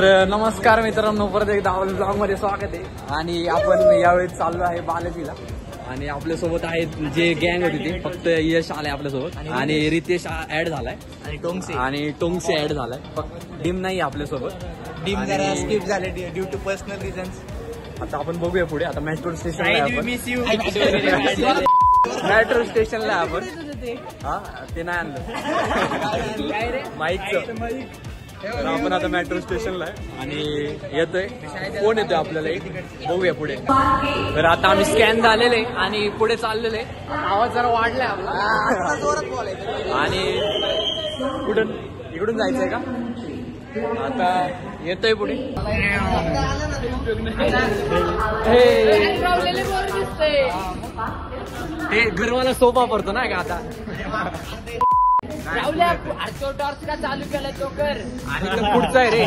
नमस्कार मित्रांनो, परत एकदा ब्लॉग मध्ये स्वागत आहे. आणि आपण यावेळी चाललो आहे बालाजीला. आणि आपल्यासोबत आहेत जे गँग होती ती, फक्त यश आलाय आपल्यासोबत आणि रितेश ऍड झालाय आणि टोंगसे ऍड झालाय. फक्त डीम नाही आपल्यासोबत. डीम जरा स्किप झाले ड्यू टू पर्सनल रिझन्स. आता आपण बघूया पुढे. आता मेट्रो स्टेशनला मेट्रो स्टेशनला आपण ते नाही आणलं माईकचं. तर आपण आता मेट्रो स्टेशनला आहे आणि येतोय. कोण येतोय आपल्याला बघूया पुढे. तर आता आम्ही स्कॅन झालेले आणि पुढे चाललेले. आवाज जरा वाढलाय आपला आणि कुठून इकडून जायचंय का. आता येतोय पुढे. ते घरवाला सोफा पडतो ना का आता. चालू केला चोकर आणि पुढचा आहे रे.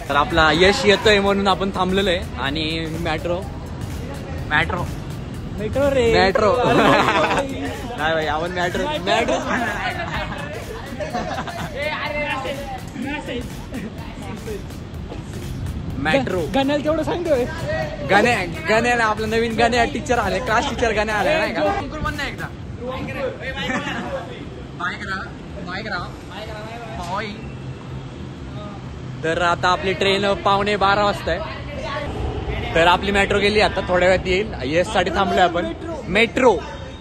तर आपला यश येतोय म्हणून आपण थांबलेलो आहे. आणि मेट्रो मेट्रो मेट्रो रे मेट्रो नाही भाई, आपण मेट्रो मेट्रो मेट्रो गाण्याला तेवढं सांगतोय. गाण्याला आपलं नवीन गाण्या टीचर आले, क्लास टीचर गाणे आले नाही का. एकदा तर आता आपली ट्रेन 11:15 वाजता आहे. तर आपली मेट्रो गेली आता थोड्या वेळात येईल. यस साठी थांबलोय आपण. मेट्रो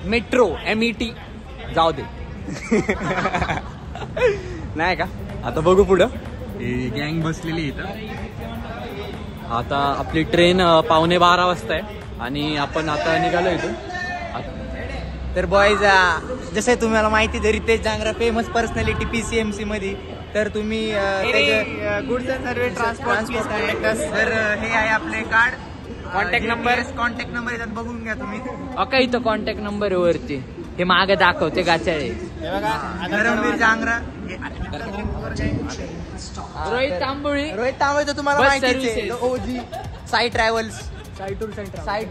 मेट्रो MET जाऊ दे नाही का. आता बघू पुढं. गँग बसलेली इथं. आता आपली ट्रेन 11:15 वाजता आहे आणि आपण आता निघालो इथून. तर बॉयज, जसं तुम्हाला माहिती आहे Ritesh Jangra famous personality PCMC मध्ये. तर तुम्ही गुड्स अँड सर्व्हिस ट्रान्सपोर्ट. तर हे आहे आपले कार्ड, कॉन्टॅक्ट नंबर याच्यात बघून घ्या तुम्ही. ओके, इथं कॉन्टॅक्ट नंबर वरती हे मागे दाखवते गाचाळे. धर्मवीर जांगरा, रोहित तांबोळी तर तुम्हाला माहितीच आहे. OG Sai travels, Sai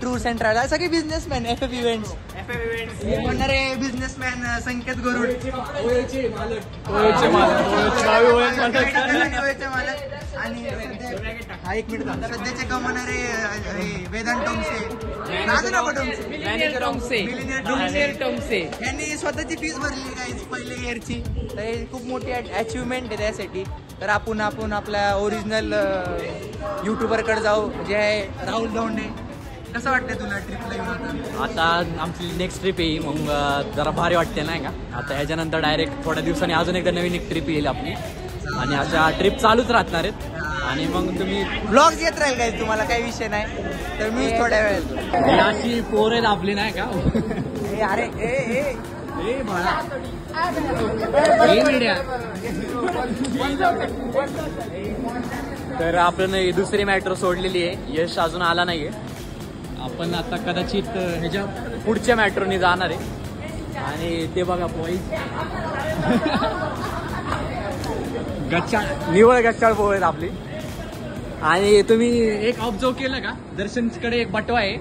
tours and travels, सगळे बिझनेसमॅन. FF इव्हेंट्स म्हणणारे बिझनेसमॅन संकेत गरुड, आणि एक मिनिट सध्याचे कमवणारे वेदांत टोंगसे यांनी स्वतःची फीस भरली गाईज पहिल्या इयरची. तर हे खूप मोठी अचिव्हमेंट आहे त्यासाठी. तर आपण आपल्या ओरिजिनल युट्यूबरकडे जाऊ, जे आहे राहुल दौंडे. कसं वाटतंय तुला ट्रिपला येऊन? आता आमची नेक्स्ट ट्रिप येईल, मग जरा भारी वाटते नाही का. आता ह्याच्यानंतर डायरेक्ट थोड्या दिवसांनी अजून एकदा नवीन एक ट्रिप येईल आपली. आणि अशा ट्रिप चालूच राहणार आहेत. आणि मग तुम्ही ब्लॉग्स येत राहील काय, तुम्हाला काही विषय नाही. तर मी थोड्या वेळेत अशी पोरं आपली नाही का. अरे तर आपण दुसरी मेट्रो सोडलेली आहे. यश अजून आला नाहीये. आपण आता कदाचित ह्याच्या पुढच्या मेट्रोने जाणार आहे. आणि ते बघा बॉईज निवळ गच्चाळ पोळ आहेत आपली. आणि तुम्ही एक ऑब्झर्व केलं का, दर्शनकडे एक बटवा आहे,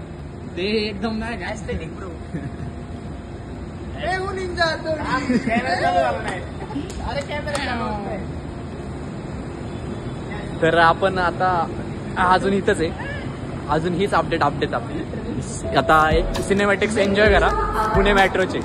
ते एकदम नाही का ऍस्थेटिक ब्रो. तर आपण आता अजून इथंच आहे. अजून हीच अपडेट आपली. आता एक सिनेमॅटिक्स एन्जॉय करा पुणे मेट्रोचे.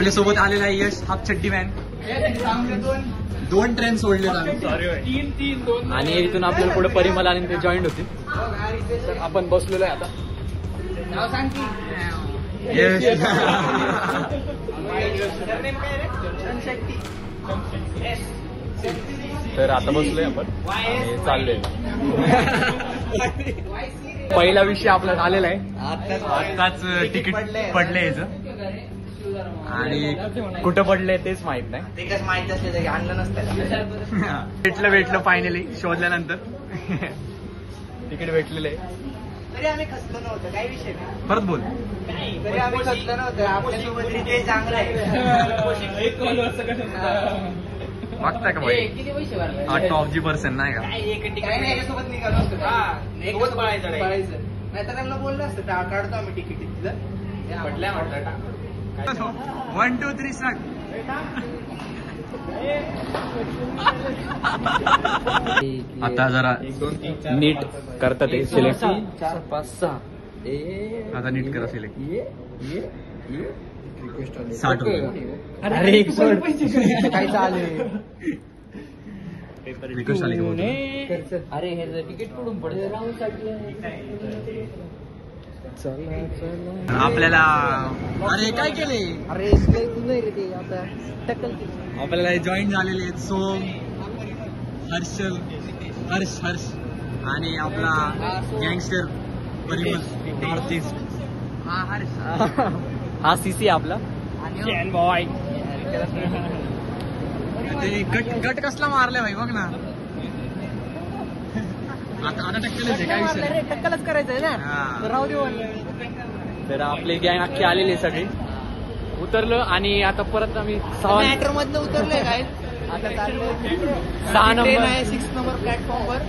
आपल्यासोबत आलेला आहे यश हाफ चड्डी मॅन. 2 ट्रेन सोडले आणि इथून आपल्याला पुढे परिमल आणि ते जॉईंट होते. तर आपण बसलेलो आहे आता. तर आता बसलोय आपण आणि चाललोय. पहिला विषय आपला झालेला आहे. आत्ताच तिकीट पडलंय याचं आणि कुठं पडलंय तेच माहित नाही. ते कसं माहित असलं तरी आणलं नसतं. भेटलं फायनली शोधल्यानंतर तिकीट भेटलेलं आहे. तरी आम्ही खचलो नव्हतं, काही विषय नाही. परत बोल. तरी आम्ही खचलो नव्हतं. आपल्यासोबत रितेश चांगला आहे. बघता का भाई टॉप जी पर्सन नाही का. काही नाही, याच्यासोबत निघालो असतो. नाही तर त्यांना बोललं असतं काढतो आम्ही तिकीट तिथलं. 1 2 3 स्टार्ट. आता जरा नीट करतात ते सिलेक्ट. 4 5 6 आता नीट करा सिलेक्ट. 60 रुपये. अरे एक सोड काय चालू रिक्वेस्ट आली का? अरे हे तिकीट कुठून पडतं राहून आपल्याला अरे काय केले. अरे नाही रे ते आता टक्कल. आपल्याला जॉईन झालेले आहेत सोम, हर्ष आणि आपला गँगस्टर परिमल नॉर्थ ईस्ट. हा सीसी आपला बॉय. ते गट कसला मारलाय भाई बघ ना. आता टक्कलच आहे, काय विषय टक्कलच करायचंय ना. हा. राहू दे. तर आपले गँग अख्खी आलेली सगळी उतरलं आणि आता परत आम्ही 6 मेट्रो मधनं उतरलोय काय. आता चाललोय 6 नंबर आहे 6 नंबर प्लॅटफॉर्मवर.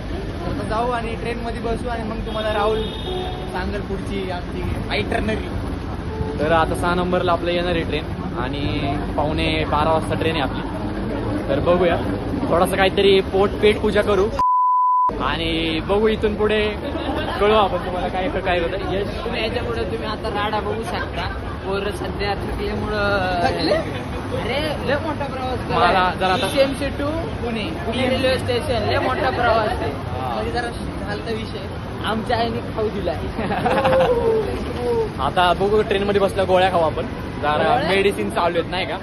आता जाऊ आणि ट्रेन मध्ये बसू आणि मग तुम्हाला राहुल सांगेल पुढची आमची आयटरनरी. तर आता 6 नंबरला आपलं येणार आहे ट्रेन आणि 11:15 वाजता ट्रेन आहे आपली. तर बघूया थोडासा काहीतरी पेट पूजा करू आणि बघू इथून पुढे कळू आपण तुम्हाला काय होतं. यश तुम्ही याच्या पुढे तुम्ही आता राडा बघू शकता. पोरं सध्या थकल्यामुळं अरे लय मोठा प्रवास मला जरा आता CMC to Pune railway station लय मोठा प्रवास आहे. म्हणजे जरा झालता विषय आमच्या आईने खाऊ दिलाय. आता बघू ट्रेन मध्ये बसल्या गोळ्या खाऊ आपण. जरा मेडिसिन चालू आहेत नाही का.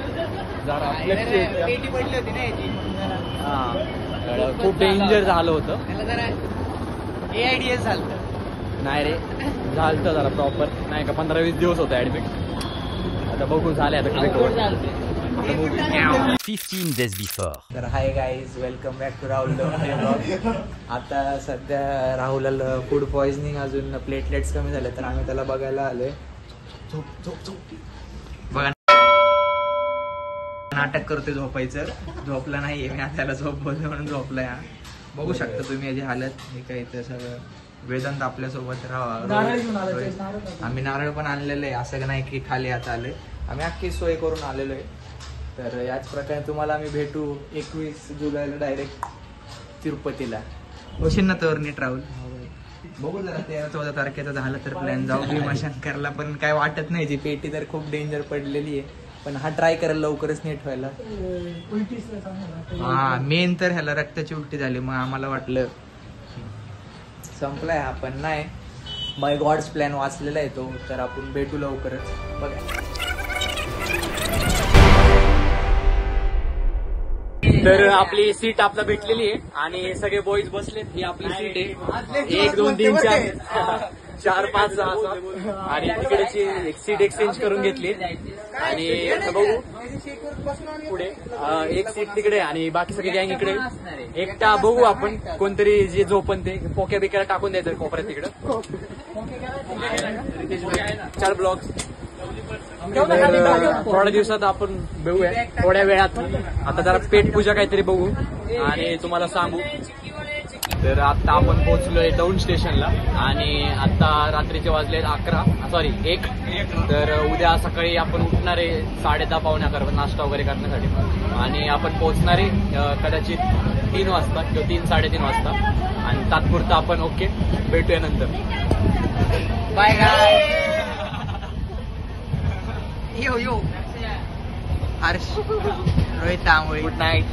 जरा पेटी पडली होती ना याची. खूप डेंजर झालं होतं. त्याला जरा AIDS झालं नाही रे झालं जरा प्रॉपर नाही का. 15-20 दिवस होतं ऍडमिट. आता बघू झाले आता कुठे 15 days before. तर hi guys, welcome back to Rahul blog. आता सध्या राहुलला फूड पॉइझनिंग, अजून प्लेटलेट्स कमी झाले तर आम्ही त्याला बघायला आलोय. बघा नाटक करतोय झोपायचं. झोपला नाहीये मी, त्याला झोप बोलतो म्हणून झोपलाय. बघू शकता तुम्ही याची हालत. हे काय इथं सगळं वेदांत आपल्यासोबत आम्ही नारळ पण आणलेलं आहे. असं नाही की खाली आता आलोय, आम्ही अख्खी सोय करून आलेलो आहे. तर याच प्रकारे तुम्हाला आम्ही भेटू 21 जुलैला डायरेक्ट तिरुपतीला. होशील ना तर नीट राहुल. बघू जरा 13-14 तारखेचा झालं तर प्लॅन. जाऊ भीमाशंकरला पण काय वाटत नाही. जी पेटी तर खूप डेंजर पडलेली आहे पण हा ट्राय करेल लवकरच नीट व्हायला. हा मेन तर ह्याला रक्ताची उलटी झाली. मग आम्हाला वाटलं संपलाय हा, पण नाही. माय गॉड्स प्लॅन वाचलेला आहे तो. तर आपण भेटू लवकरच. बघा तर आपली सीट आपला भेटलेली आहे आणि सगळे बॉईज बसलेत. ही आपली सीट आहे. 1 2 3 4 5 6 7 आणि तिकडेची एक सीट एक्सचेंज करून घेतली आणि आता बघू पुढे. एक सीट तिकडे आणि बाकी सगळे गँग इकडे. एकटा बघू आपण कोणतरी जे झोपन ते पोक्या बिक्याला टाकून द्यायचं कोपऱ्यात तिकडं. 4 ब्लॉग्स थोड्या दिवसात आपण बघूया. थोड्या वेळात आता जरा पेट पूजा काहीतरी बघू आणि तुम्हाला सांगू. तर आता आपण पोहोचलोय दौंड स्टेशनला आणि आता रात्रीचे वाजले 1. तर उद्या सकाळी आपण उठणार आहे 10:30 पावणे 11 नाश्ता वगैरे करण्यासाठी आणि आपण पोहोचणार आहे कदाचित 3 वाजता किंवा 3-3:30 वाजता. आणि तात्पुरता आपण ओके भेटूया नंतर. बाय गाय. यो हर्ष, रोहित तांबोळी, गुड नाईट.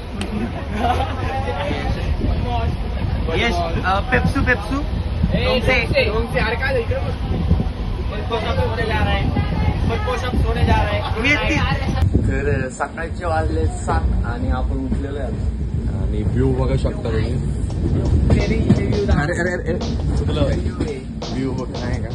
यश पेप्सू तर सकाळचे वाजले 7 आणि आपण उठलेलो आहे आणि व्ह्यू बघू शकता तुम्ही. अरे चुकलं व्ह्यू बघ नाही का.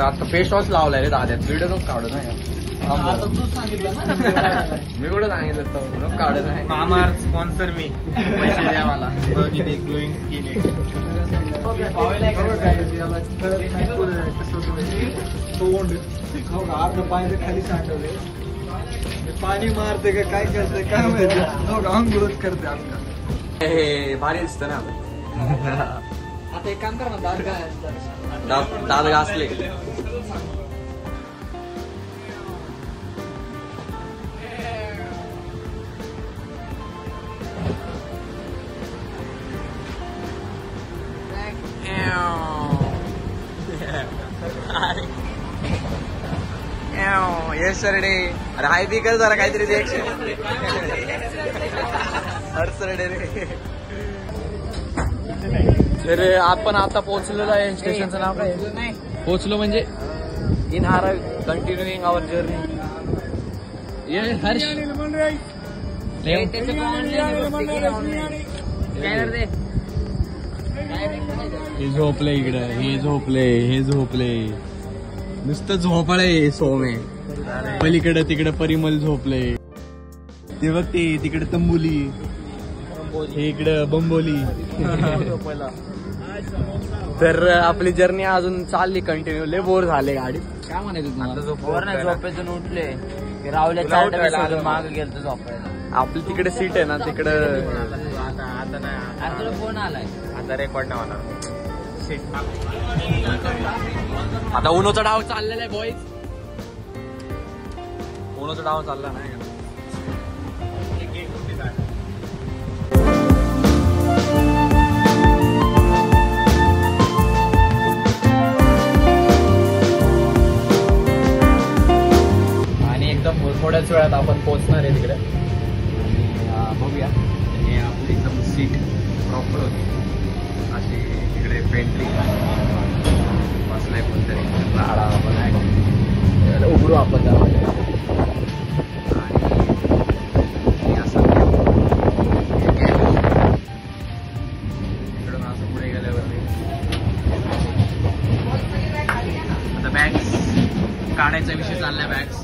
आता फेस वॉश लावलाय रे दाद्यात. व्हिडिओच काढत नाही मी कुठं सांगितलं काढत नाही. मामार स्पॉन्सर मी, पैसे द्या मला. ग्लोईंग खाली सांडवले, पाणी मारते का काय करते काय माहिती, आंघोळच करते आपल्या. हे भारी दिसतं ना. आता एक काम कर ना, दात घासले. येस सरडे. अरे हाय बी कर जरा काहीतरी रिएक्शन. हर सरडे रे. तर आपण आता पोहोचलेलो आहे. स्टेशनचं नाव काय? पोहोचलो म्हणजे in are continuing our journey. ये हर्ष हे झोपले इकडं, हे झोपले नुसतं झोपाळे सोमे. पलीकडे तिकडे परिमल झोपले. ते बघ ते तिकडे तंबोली, हे इकडं बंबोली. तर आपली जर्नी अजून चालली कंटिन्यू. लय बोर झाले गाडी. काय म्हणायचं बोर नाही, झोपेतून उठले रावल्या माग गेलं झोपायला. आपली तिकडे सीट आहे ना तिकडं. आता फोन आलाय, आता रेकॉर्ड नाही होणार. आता उन्होचा डाव चाललेला आहे बॉईज. उन्होचा डाव चालला नाही का. आणि एकदम थोड्याच वेळात आपण पोहोचणार आहे तिकडे. बघूया. हे आपली एकदम सीट प्रॉपर होती अशी. तिकडे पेंट्री बसलाय कोणतरी राडा बनाय. उघडू आपण त्यामध्ये. आणि असं इकडून असं पुढे गेल्यावरती आता बॅग्स काढायचा विषय चाललाय. बॅग्स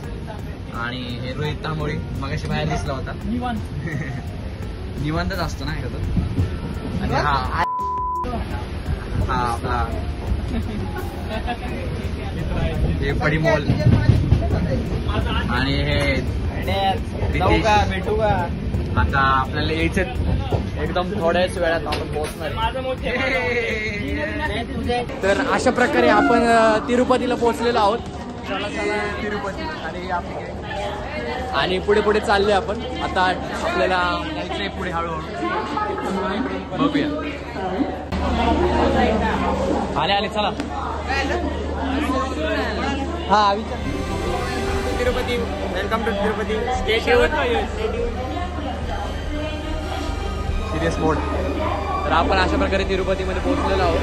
आणि हे रोहित तांबोळी मगाशी बाहेर दिसला होता. निवांतच असतो ना एकदम. आणि हा आपला हे पडिमोल आणि हे भेटू का. आता आपल्याला यायचं एकदम थोड्याच वेळात आपण पोहोचणार. तर अशा प्रकारे आपण तिरुपतीला पोहोचलेलो आहोत. तिरुपती आणि पुढे पुढे चालले आपण. आता आपल्याला जायचंय पुढे हळूहळू. बघूया. आले चला. हा विचार. Tirupati, welcome to Tirupati. Stay tune. Serious mode. तर आपण अशा प्रकारे तिरुपतीमध्ये पोहोचलेलो आहोत.